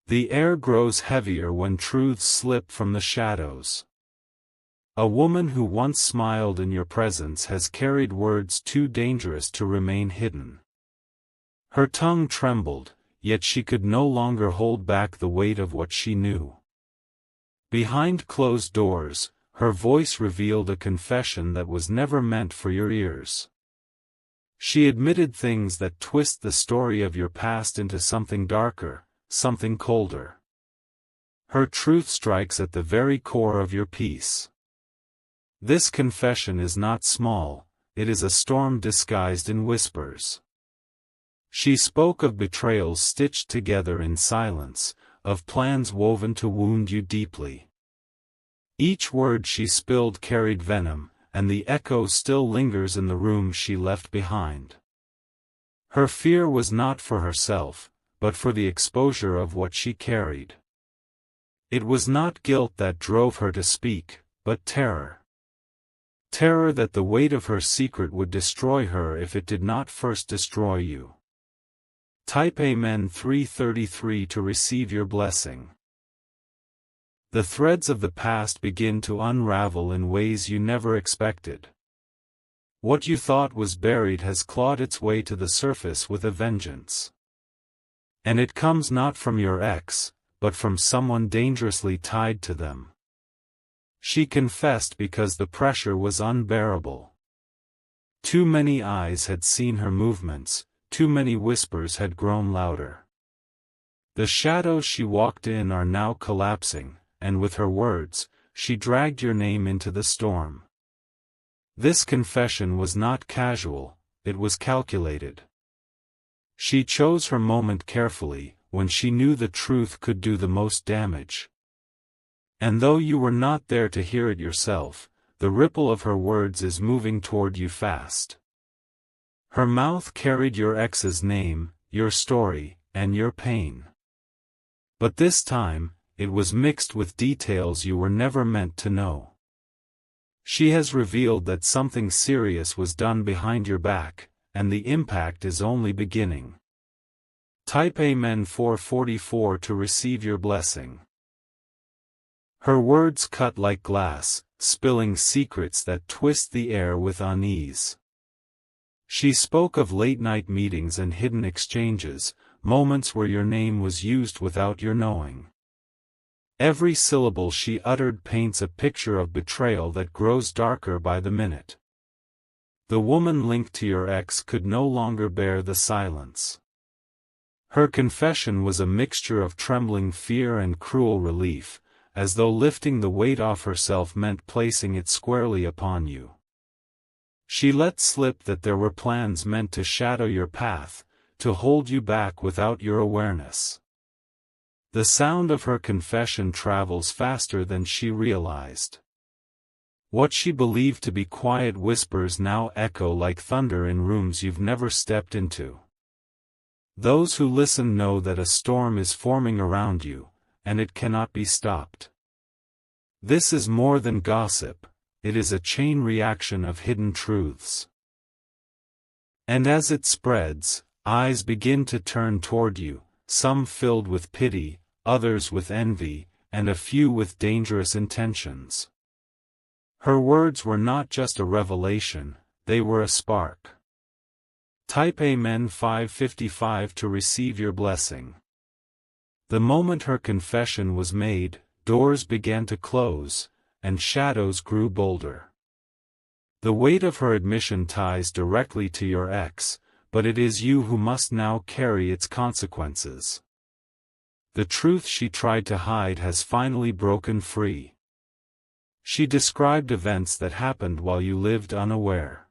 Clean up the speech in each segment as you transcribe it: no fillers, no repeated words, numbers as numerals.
The air grows heavier when truths slip from the shadows. A woman who once smiled in your presence has carried words too dangerous to remain hidden. Her tongue trembled, yet she could no longer hold back the weight of what she knew. Behind closed doors, her voice revealed a confession that was never meant for your ears. She admitted things that twist the story of your past into something darker, something colder. Her truth strikes at the very core of your peace. This confession is not small, it is a storm disguised in whispers. She spoke of betrayals stitched together in silence, of plans woven to wound you deeply. Each word she spilled carried venom, and the echo still lingers in the room she left behind. Her fear was not for herself, but for the exposure of what she carried. It was not guilt that drove her to speak, but terror. Terror that the weight of her secret would destroy her if it did not first destroy you. Type Amen 333 to receive your blessing. The threads of the past begin to unravel in ways you never expected. What you thought was buried has clawed its way to the surface with a vengeance. And it comes not from your ex, but from someone dangerously tied to them. She confessed because the pressure was unbearable. Too many eyes had seen her movements, too many whispers had grown louder. The shadows she walked in are now collapsing, and with her words, she dragged your name into the storm. This confession was not casual, it was calculated. She chose her moment carefully, when she knew the truth could do the most damage. And though you were not there to hear it yourself, the ripple of her words is moving toward you fast. Her mouth carried your ex's name, your story, and your pain. But this time, it was mixed with details you were never meant to know. She has revealed that something serious was done behind your back, and the impact is only beginning. Type Amen 444 to receive your blessing. Her words cut like glass, spilling secrets that twist the air with unease. She spoke of late-night meetings and hidden exchanges, moments where your name was used without your knowing. Every syllable she uttered paints a picture of betrayal that grows darker by the minute. The woman linked to your ex could no longer bear the silence. Her confession was a mixture of trembling fear and cruel relief, as though lifting the weight off herself meant placing it squarely upon you. She let slip that there were plans meant to shadow your path, to hold you back without your awareness. The sound of her confession travels faster than she realized. What she believed to be quiet whispers now echo like thunder in rooms you've never stepped into. Those who listen know that a storm is forming around you, and it cannot be stopped. This is more than gossip, it is a chain reaction of hidden truths. And as it spreads, eyes begin to turn toward you, some filled with pity, others with envy, and a few with dangerous intentions. Her words were not just a revelation, they were a spark. Type Amen 555 to receive your blessing. The moment her confession was made, doors began to close, and shadows grew bolder. The weight of her admission ties directly to your ex, but it is you who must now carry its consequences. The truth she tried to hide has finally broken free. She described events that happened while you lived unaware.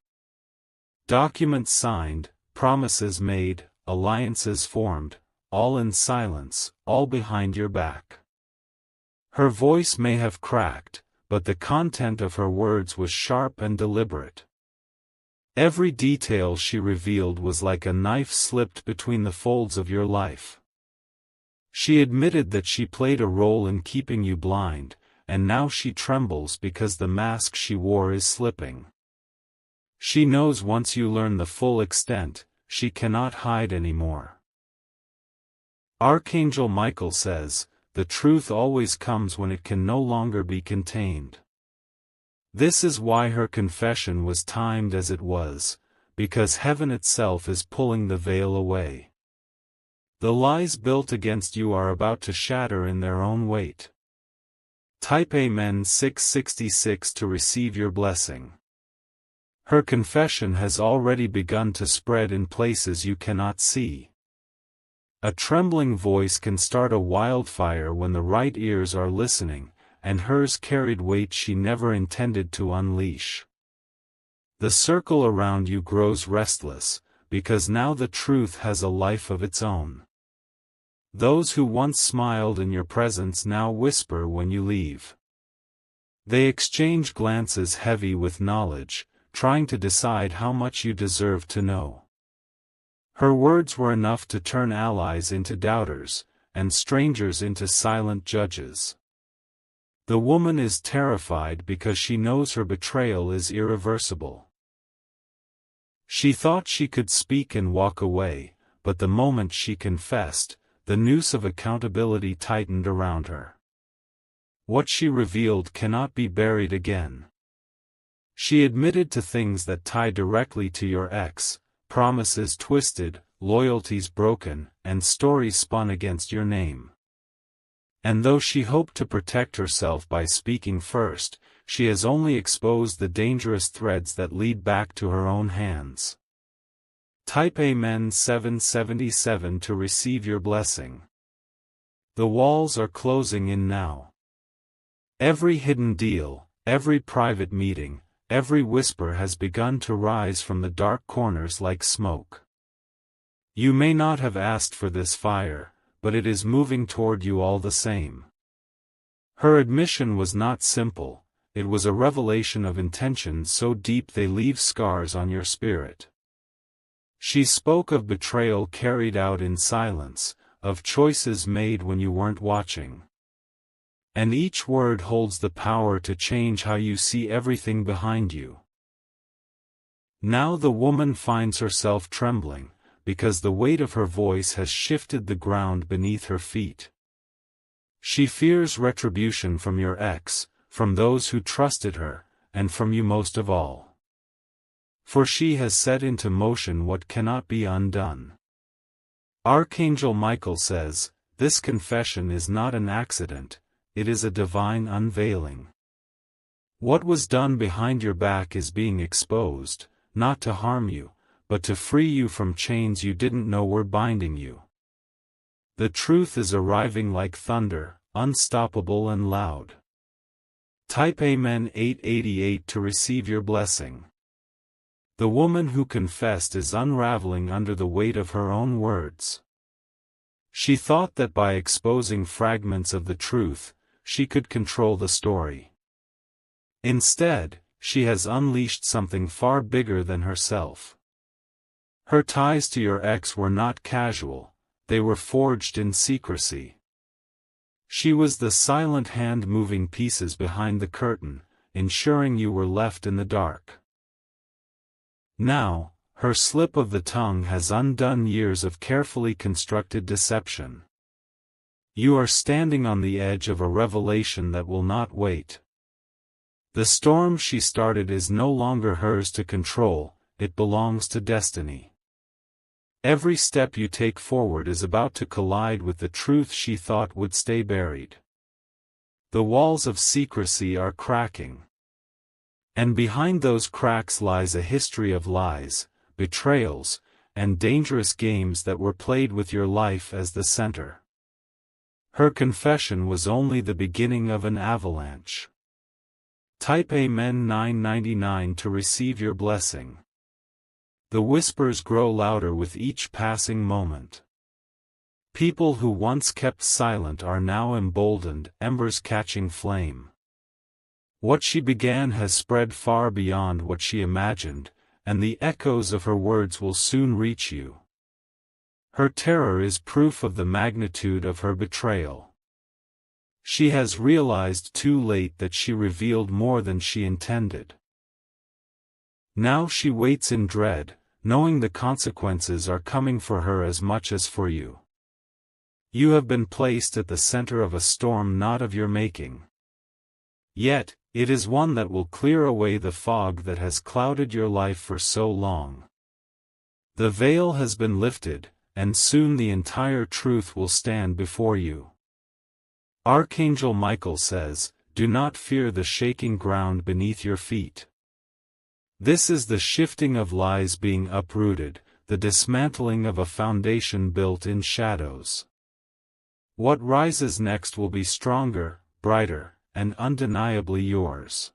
Documents signed, promises made, alliances formed, all in silence, all behind your back. Her voice may have cracked, but the content of her words was sharp and deliberate. Every detail she revealed was like a knife slipped between the folds of your life. She admitted that she played a role in keeping you blind, and now she trembles because the mask she wore is slipping. She knows once you learn the full extent, she cannot hide anymore. Archangel Michael says, the truth always comes when it can no longer be contained. This is why her confession was timed as it was, because heaven itself is pulling the veil away. The lies built against you are about to shatter in their own weight. Type Amen 666 to receive your blessing. Her confession has already begun to spread in places you cannot see. A trembling voice can start a wildfire when the right ears are listening, and hers carried weight she never intended to unleash. The circle around you grows restless, because now the truth has a life of its own. Those who once smiled in your presence now whisper when you leave. They exchange glances heavy with knowledge, trying to decide how much you deserve to know. Her words were enough to turn allies into doubters, and strangers into silent judges. The woman is terrified because she knows her betrayal is irreversible. She thought she could speak and walk away, but the moment she confessed, the noose of accountability tightened around her. What she revealed cannot be buried again. She admitted to things that tie directly to your ex, promises twisted, loyalties broken, and stories spun against your name. And though she hoped to protect herself by speaking first, she has only exposed the dangerous threads that lead back to her own hands. Type Amen 777 to receive your blessing. The walls are closing in now. Every hidden deal, every private meeting, every whisper has begun to rise from the dark corners like smoke. You may not have asked for this fire, but it is moving toward you all the same. Her admission was not simple, it was a revelation of intentions so deep they leave scars on your spirit. She spoke of betrayal carried out in silence, of choices made when you weren't watching. And each word holds the power to change how you see everything behind you. Now the woman finds herself trembling, because the weight of her voice has shifted the ground beneath her feet. She fears retribution from your ex, from those who trusted her, and from you most of all. For she has set into motion what cannot be undone. Archangel Michael says, this confession is not an accident, it is a divine unveiling. What was done behind your back is being exposed, not to harm you, but to free you from chains you didn't know were binding you. The truth is arriving like thunder, unstoppable and loud. Type Amen 888 to receive your blessing. The woman who confessed is unraveling under the weight of her own words. She thought that by exposing fragments of the truth, she could control the story. Instead, she has unleashed something far bigger than herself. Her ties to your ex were not casual, they were forged in secrecy. She was the silent hand moving pieces behind the curtain, ensuring you were left in the dark. Now, her slip of the tongue has undone years of carefully constructed deception. You are standing on the edge of a revelation that will not wait. The storm she started is no longer hers to control, it belongs to destiny. Every step you take forward is about to collide with the truth she thought would stay buried. The walls of secrecy are cracking. And behind those cracks lies a history of lies, betrayals, and dangerous games that were played with your life as the center. Her confession was only the beginning of an avalanche. Type Amen 999 to receive your blessing. The whispers grow louder with each passing moment. People who once kept silent are now emboldened, embers catching flame. What she began has spread far beyond what she imagined, and the echoes of her words will soon reach you. Her terror is proof of the magnitude of her betrayal. She has realized too late that she revealed more than she intended. Now she waits in dread, knowing the consequences are coming for her as much as for you. You have been placed at the center of a storm not of your making. Yet, it is one that will clear away the fog that has clouded your life for so long. The veil has been lifted, and soon the entire truth will stand before you. Archangel Michael says, "Do not fear the shaking ground beneath your feet." This is the shifting of lies being uprooted, the dismantling of a foundation built in shadows. What rises next will be stronger, brighter, and undeniably yours.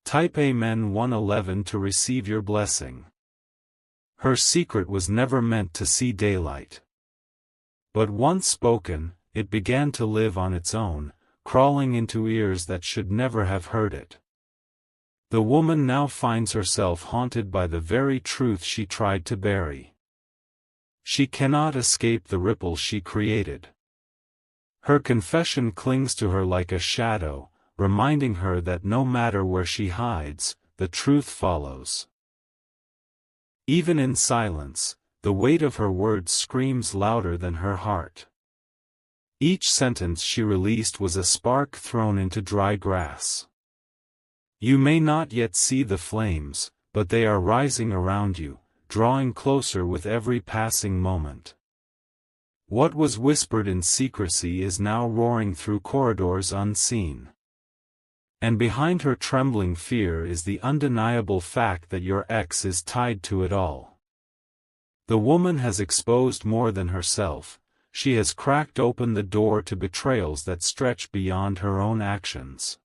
Type Amen 111 to receive your blessing. Her secret was never meant to see daylight. But once spoken, it began to live on its own, crawling into ears that should never have heard it. The woman now finds herself haunted by the very truth she tried to bury. She cannot escape the ripple she created. Her confession clings to her like a shadow, reminding her that no matter where she hides, the truth follows. Even in silence, the weight of her words screams louder than her heart. Each sentence she released was a spark thrown into dry grass. You may not yet see the flames, but they are rising around you, drawing closer with every passing moment. What was whispered in secrecy is now roaring through corridors unseen. And behind her trembling fear is the undeniable fact that your ex is tied to it all. The woman has exposed more than herself. She has cracked open the door to betrayals that stretch beyond her own actions.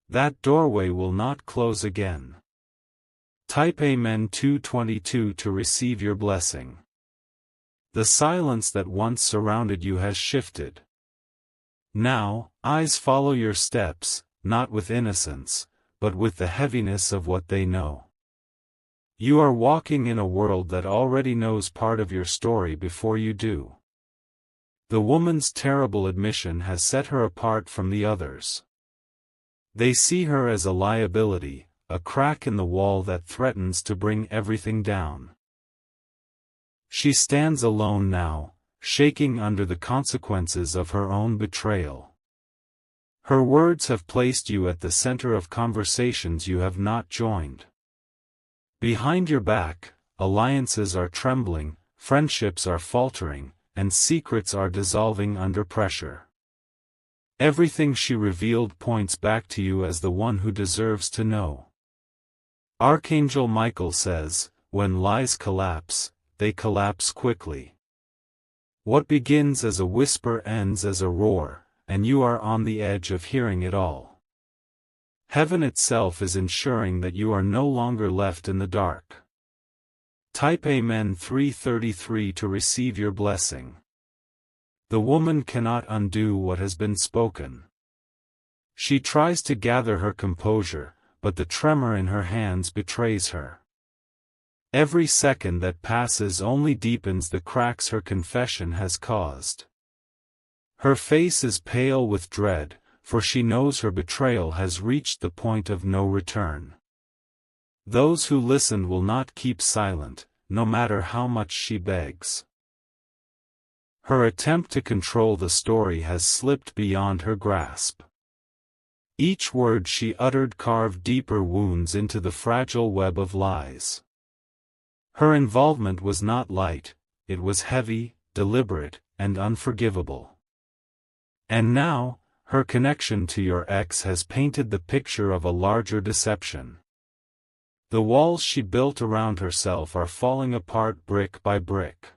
That doorway will not close again. Type Amen 222 to receive your blessing. The silence that once surrounded you has shifted. Now, eyes follow your steps, not with innocence, but with the heaviness of what they know. You are walking in a world that already knows part of your story before you do. The woman's terrible admission has set her apart from the others. They see her as a liability, a crack in the wall that threatens to bring everything down. She stands alone now, shaking under the consequences of her own betrayal. Her words have placed you at the center of conversations you have not joined. Behind your back, alliances are trembling, friendships are faltering, and secrets are dissolving under pressure. Everything she revealed points back to you as the one who deserves to know. Archangel Michael says, when lies collapse, they collapse quickly. What begins as a whisper ends as a roar, and you are on the edge of hearing it all. Heaven itself is ensuring that you are no longer left in the dark. Type Amen 333 to receive your blessing. The woman cannot undo what has been spoken. She tries to gather her composure, but the tremor in her hands betrays her. Every second that passes only deepens the cracks her confession has caused. Her face is pale with dread, for she knows her betrayal has reached the point of no return. Those who listen will not keep silent, no matter how much she begs. Her attempt to control the story has slipped beyond her grasp. Each word she uttered carved deeper wounds into the fragile web of lies. Her involvement was not light, it was heavy, deliberate, and unforgivable. And now, her connection to your ex has painted the picture of a larger deception. The walls she built around herself are falling apart brick by brick.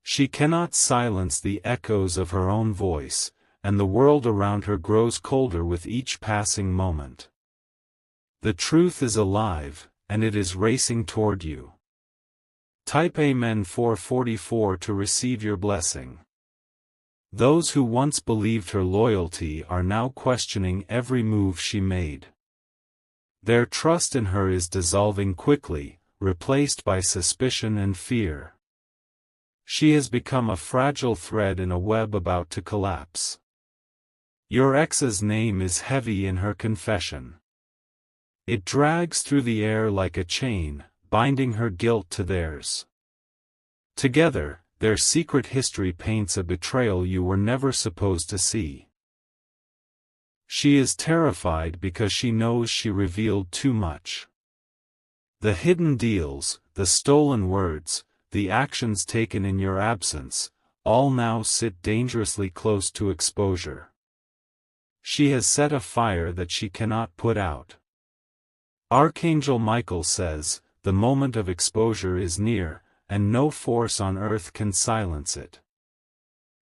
She cannot silence the echoes of her own voice, and the world around her grows colder with each passing moment. The truth is alive, and it is racing toward you. Type Amen 444 to receive your blessing. Those who once believed her loyalty are now questioning every move she made. Their trust in her is dissolving quickly, replaced by suspicion and fear. She has become a fragile thread in a web about to collapse. Your ex's name is heavy in her confession. It drags through the air like a chain, binding her guilt to theirs. Together, their secret history paints a betrayal you were never supposed to see. She is terrified because she knows she revealed too much. The hidden deals, the stolen words, the actions taken in your absence, all now sit dangerously close to exposure. She has set a fire that she cannot put out. Archangel Michael says, the moment of exposure is near, and no force on earth can silence it.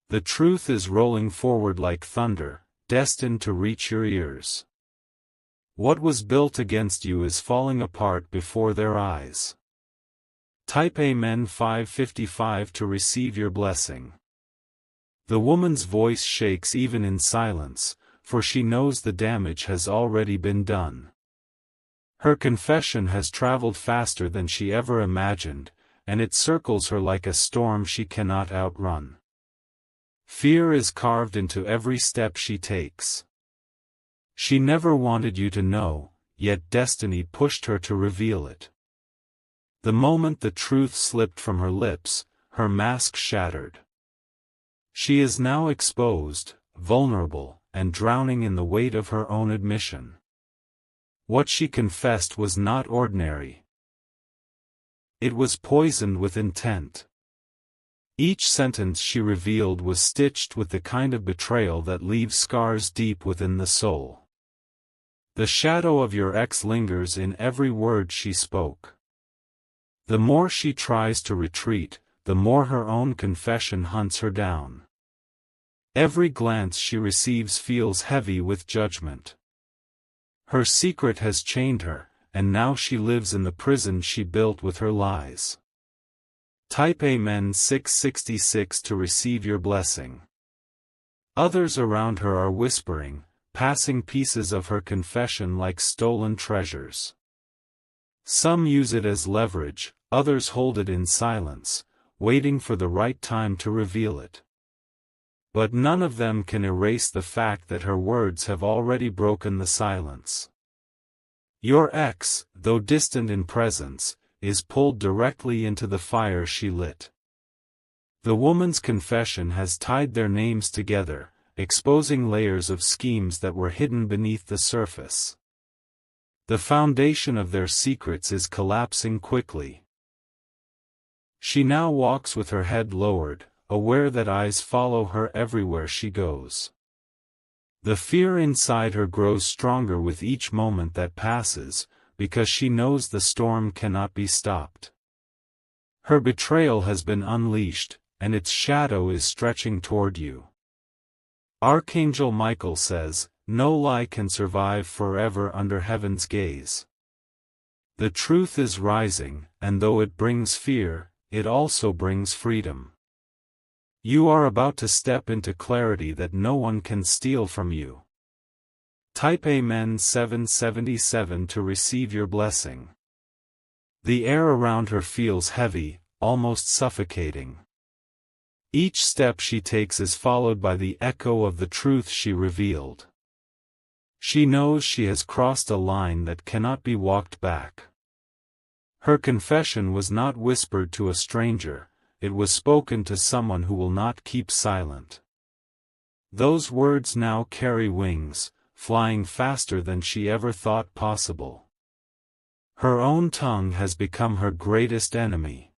The truth is rolling forward like thunder, destined to reach your ears. What was built against you is falling apart before their eyes. Type Amen 555 to receive your blessing. The woman's voice shakes even in silence, for she knows the damage has already been done. Her confession has traveled faster than she ever imagined, and it circles her like a storm she cannot outrun. Fear is carved into every step she takes. She never wanted you to know, yet destiny pushed her to reveal it. The moment the truth slipped from her lips, her mask shattered. She is now exposed, vulnerable, and drowning in the weight of her own admission. What she confessed was not ordinary. It was poisoned with intent. Each sentence she revealed was stitched with the kind of betrayal that leaves scars deep within the soul. The shadow of your ex lingers in every word she spoke. The more she tries to retreat, the more her own confession hunts her down. Every glance she receives feels heavy with judgment. Her secret has chained her, and now she lives in the prison she built with her lies. Type Amen 666 to receive your blessing. Others around her are whispering, passing pieces of her confession like stolen treasures. Some use it as leverage, others hold it in silence, waiting for the right time to reveal it. But none of them can erase the fact that her words have already broken the silence. Your ex, though distant in presence, is pulled directly into the fire she lit. The woman's confession has tied their names together, exposing layers of schemes that were hidden beneath the surface. The foundation of their secrets is collapsing quickly. She now walks with her head lowered, aware that eyes follow her everywhere she goes. The fear inside her grows stronger with each moment that passes, because she knows the storm cannot be stopped. Her betrayal has been unleashed, and its shadow is stretching toward you. Archangel Michael says, no lie can survive forever under heaven's gaze. The truth is rising, and though it brings fear, it also brings freedom. You are about to step into clarity that no one can steal from you. Type Amen 777 to receive your blessing. The air around her feels heavy, almost suffocating. Each step she takes is followed by the echo of the truth she revealed. She knows she has crossed a line that cannot be walked back. Her confession was not whispered to a stranger, it was spoken to someone who will not keep silent. Those words now carry wings, flying faster than she ever thought possible. Her own tongue has become her greatest enemy.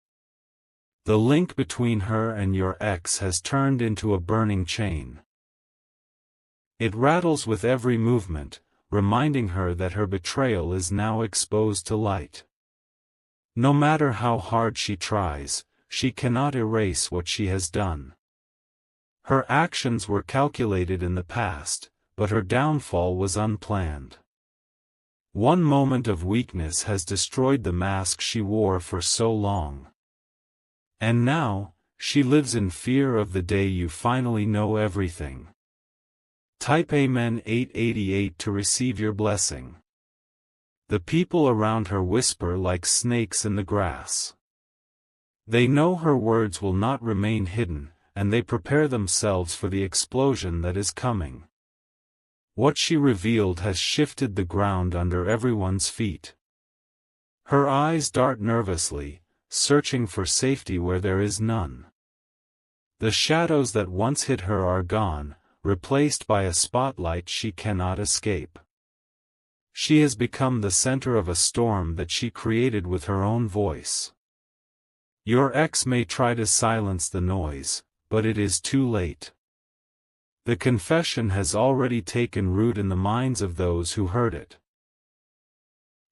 The link between her and your ex has turned into a burning chain. It rattles with every movement, reminding her that her betrayal is now exposed to light. No matter how hard she tries, she cannot erase what she has done. Her actions were calculated in the past, but her downfall was unplanned. One moment of weakness has destroyed the mask she wore for so long. And now, she lives in fear of the day you finally know everything. Type Amen 888 to receive your blessing. The people around her whisper like snakes in the grass. They know her words will not remain hidden, and they prepare themselves for the explosion that is coming. What she revealed has shifted the ground under everyone's feet. Her eyes dart nervously, searching for safety where there is none. The shadows that once hid her are gone, replaced by a spotlight she cannot escape. She has become the center of a storm that she created with her own voice. Your ex may try to silence the noise, but it is too late. The confession has already taken root in the minds of those who heard it.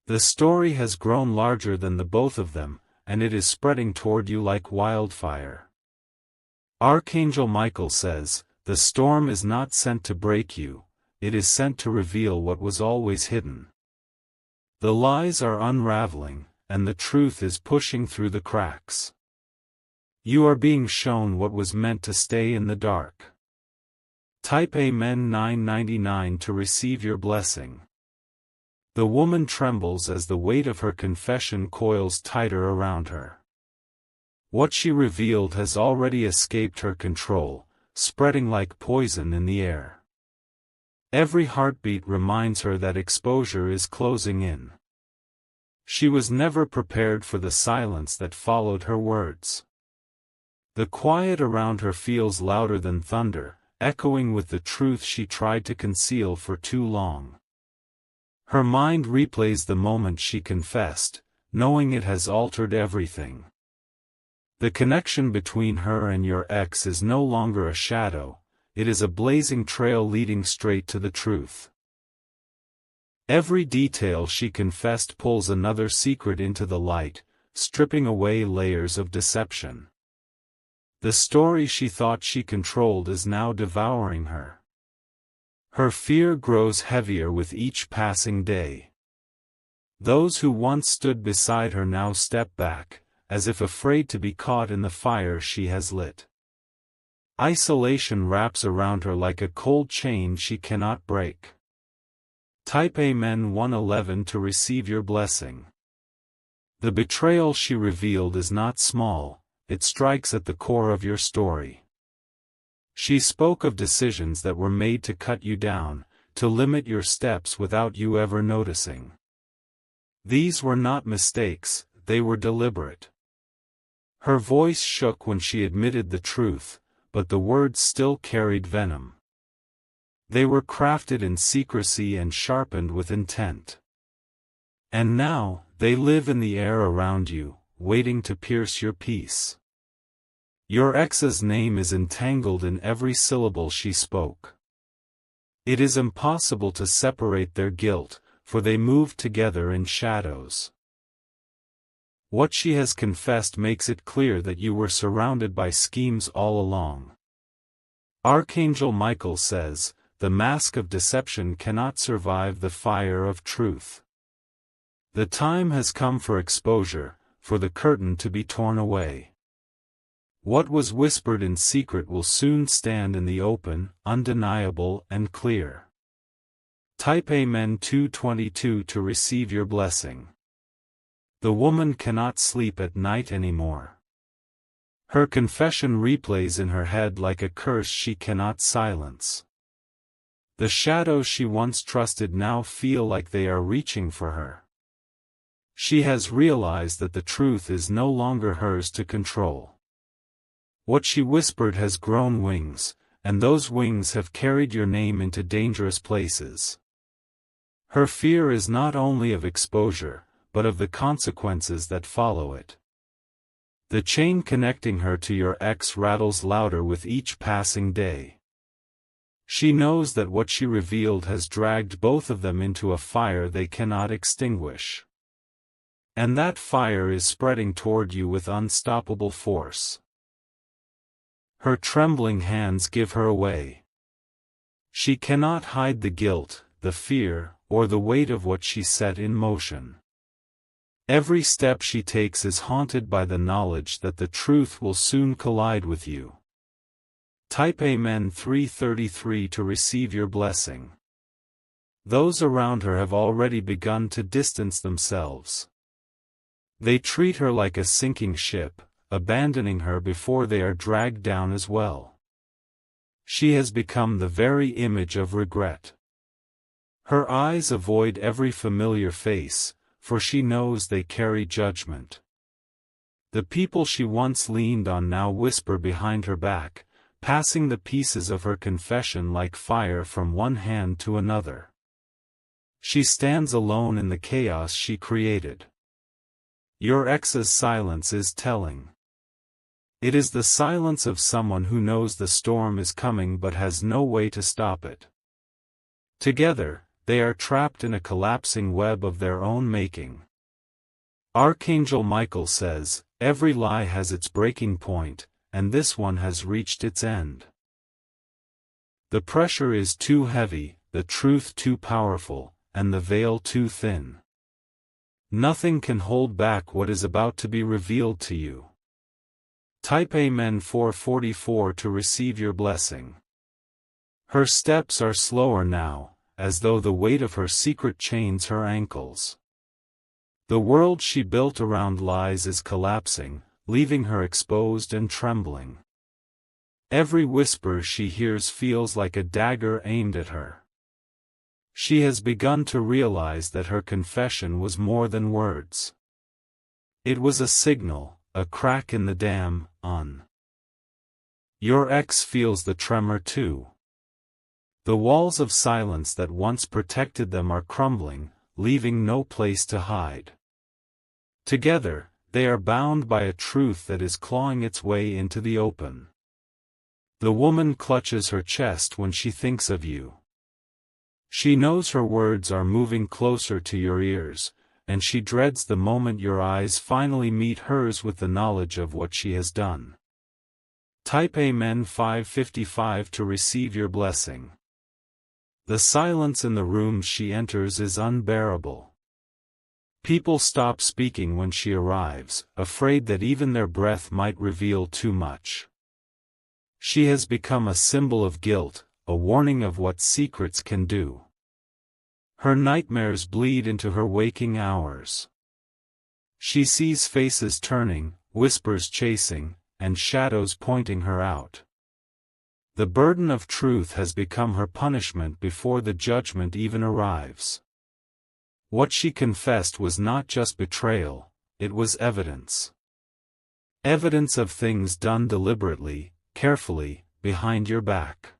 The story has grown larger than the both of them, and it is spreading toward you like wildfire. Archangel Michael says, "The storm is not sent to break you, it is sent to reveal what was always hidden." The lies are unraveling, and the truth is pushing through the cracks. You are being shown what was meant to stay in the dark. Type Amen 999 to receive your blessing. The woman trembles as the weight of her confession coils tighter around her. What she revealed has already escaped her control, spreading like poison in the air. Every heartbeat reminds her that exposure is closing in. She was never prepared for the silence that followed her words. The quiet around her feels louder than thunder, echoing with the truth she tried to conceal for too long. Her mind replays the moment she confessed, knowing it has altered everything. The connection between her and your ex is no longer a shadow, it is a blazing trail leading straight to the truth. Every detail she confessed pulls another secret into the light, stripping away layers of deception. The story she thought she controlled is now devouring her. Her fear grows heavier with each passing day. Those who once stood beside her now step back, as if afraid to be caught in the fire she has lit. Isolation wraps around her like a cold chain she cannot break. Type Amen 111 to receive your blessing. The betrayal she revealed is not small, it strikes at the core of your story. She spoke of decisions that were made to cut you down, to limit your steps without you ever noticing. These were not mistakes, they were deliberate. Her voice shook when she admitted the truth, but the words still carried venom. They were crafted in secrecy and sharpened with intent. And now, they live in the air around you, waiting to pierce your peace. Your ex's name is entangled in every syllable she spoke. It is impossible to separate their guilt, for they moved together in shadows. What she has confessed makes it clear that you were surrounded by schemes all along. Archangel Michael says, "The mask of deception cannot survive the fire of truth." The time has come for exposure, for the curtain to be torn away. What was whispered in secret will soon stand in the open, undeniable and clear. Type Amen 222 to receive your blessing. The woman cannot sleep at night anymore. Her confession replays in her head like a curse she cannot silence. The shadows she once trusted now feel like they are reaching for her. She has realized that the truth is no longer hers to control. What she whispered has grown wings, and those wings have carried your name into dangerous places. Her fear is not only of exposure, but of the consequences that follow it. The chain connecting her to your ex rattles louder with each passing day. She knows that what she revealed has dragged both of them into a fire they cannot extinguish. And that fire is spreading toward you with unstoppable force. Her trembling hands give her away. She cannot hide the guilt, the fear, or the weight of what she set in motion. Every step she takes is haunted by the knowledge that the truth will soon collide with you. Type Amen 333 to receive your blessing. Those around her have already begun to distance themselves. They treat her like a sinking ship, abandoning her before they are dragged down as well. She has become the very image of regret. Her eyes avoid every familiar face, for she knows they carry judgment. The people she once leaned on now whisper behind her back, passing the pieces of her confession like fire from one hand to another. She stands alone in the chaos she created. Your ex's silence is telling. It is the silence of someone who knows the storm is coming but has no way to stop it. Together, they are trapped in a collapsing web of their own making. Archangel Michael says, every lie has its breaking point, and this one has reached its end. The pressure is too heavy, the truth too powerful, and the veil too thin. Nothing can hold back what is about to be revealed to you. Type Amen 444 to receive your blessing. Her steps are slower now, as though the weight of her secret chains her ankles. The world she built around lies is collapsing, leaving her exposed and trembling. Every whisper she hears feels like a dagger aimed at her. She has begun to realize that her confession was more than words. It was a signal, a crack in the dam. Your ex feels the tremor too. The walls of silence that once protected them are crumbling, leaving no place to hide. Together, they are bound by a truth that is clawing its way into the open. The woman clutches her chest when she thinks of you. She knows her words are moving closer to your ears, and she dreads the moment your eyes finally meet hers with the knowledge of what she has done. Type Amen 555 to receive your blessing. The silence in the rooms she enters is unbearable. People stop speaking when she arrives, afraid that even their breath might reveal too much. She has become a symbol of guilt, a warning of what secrets can do. Her nightmares bleed into her waking hours. She sees faces turning, whispers chasing, and shadows pointing her out. The burden of truth has become her punishment before the judgment even arrives. What she confessed was not just betrayal, it was evidence. Evidence of things done deliberately, carefully, behind your back.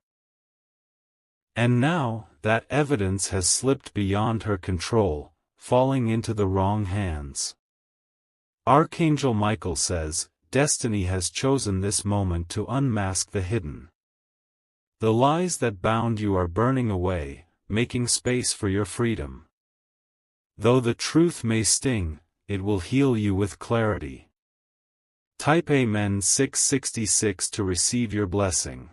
And now, that evidence has slipped beyond her control, falling into the wrong hands. Archangel Michael says, destiny has chosen this moment to unmask the hidden. The lies that bound you are burning away, making space for your freedom. Though the truth may sting, it will heal you with clarity. Type Amen 666 to receive your blessing.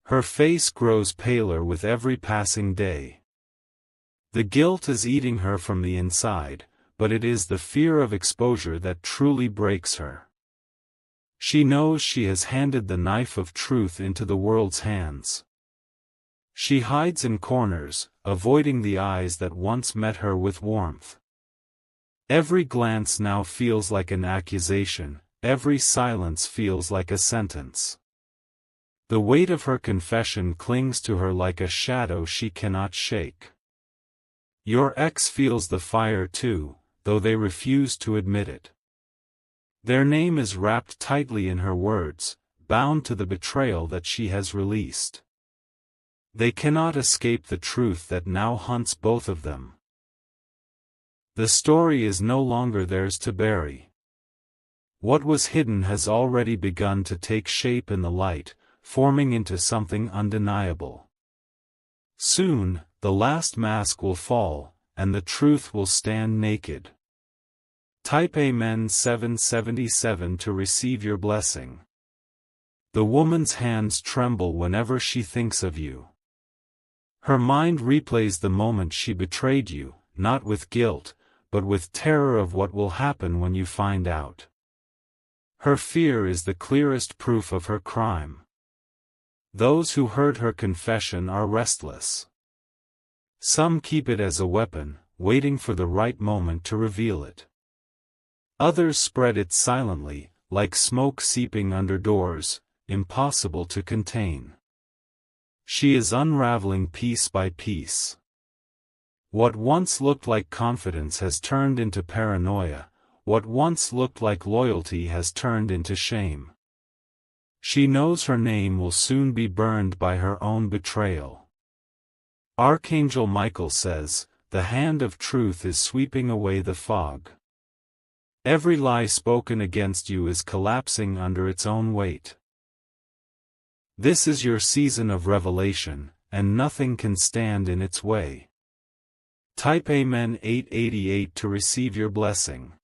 Her face grows paler with every passing day. The guilt is eating her from the inside, but it is the fear of exposure that truly breaks her. She knows she has handed the knife of truth into the world's hands. She hides in corners, avoiding the eyes that once met her with warmth. Every glance now feels like an accusation, every silence feels like a sentence. The weight of her confession clings to her like a shadow she cannot shake. Your ex feels the fire too, though they refuse to admit it. Their name is wrapped tightly in her words, bound to the betrayal that she has released. They cannot escape the truth that now hunts both of them. The story is no longer theirs to bury. What was hidden has already begun to take shape in the light, forming into something undeniable. Soon, the last mask will fall, and the truth will stand naked. Type Amen 777 to receive your blessing. The woman's hands tremble whenever she thinks of you. Her mind replays the moment she betrayed you, not with guilt, but with terror of what will happen when you find out. Her fear is the clearest proof of her crime. Those who heard her confession are restless. Some keep it as a weapon, waiting for the right moment to reveal it. Others spread it silently, like smoke seeping under doors, impossible to contain. She is unraveling piece by piece. What once looked like confidence has turned into paranoia, What once looked like loyalty has turned into shame. She knows her name will soon be burned by her own betrayal. Archangel Michael says, the hand of truth is sweeping away the fog. Every lie spoken against you is collapsing under its own weight. This is your season of revelation, and nothing can stand in its way. Type Amen 888 to receive your blessing.